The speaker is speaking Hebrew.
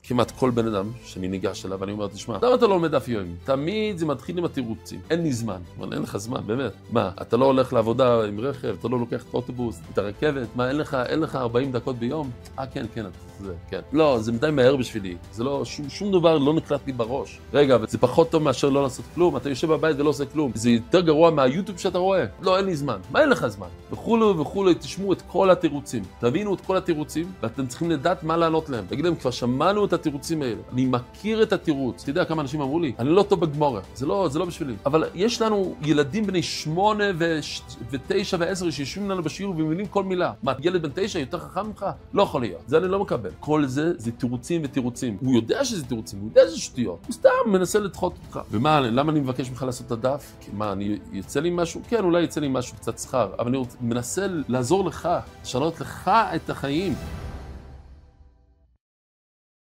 כמעט כל בן אדם שאני ניגש אליו, ואני אומר, תשמע, למה אתה לא לומד דף יומי? תמיד זה מתחיל עם התירוצים. אין לי זמן. אבל אין לך זמן, באמת. מה, אתה לא הולך לעבודה עם רכב, אתה לא לוקח את האוטובוס, את הרכבת? מה, אין לך 40 דקות ביום? כן, זה, כן. לא, זה מדי מהר בשבילי. זה לא, שום דבר לא נקלט לי בראש. רגע, אבל זה פחות טוב מאשר לא לעשות כלום. אתה יושב בבית ולא עושה כלום. זה יותר גרוע מהיוטיוב שאתה רואה. לא, אין לי זמן. מה אין לך זמן? וכולו, תשמעו את כל התירוצים. תבינו את כל התירוצים, ואתם צריכים לדעת מה לענות להם. תגיד להם, כבר שמענו את התירוצים האלה. אני מכיר את התירוץ. אתה יודע כמה אנשים אמרו לי? אני לא טוב בגמרא. זה לא בשבילי. אבל יש לנו ילדים בני 8 ו9 ו10 שיושבים לנו בשיעור ומבינים כל מילה. מה, ילד בן 9 יותר חכם ממך? לא יכול להיות. זה אני לא מקבל. כל זה תירוצים ותירוצים. הוא יודע שזה תירוצים, הוא יודע שזה שטויות. הוא סתם מנסה לדחות אותך. ומה, למה אני מבקש ממך לעשות את הדף? כי מה, אני יצא לי משהו? כן, אולי יצא לי משהו קצת שכר, אבל אני מנסה לעזור לך, לשנות לך את החיים.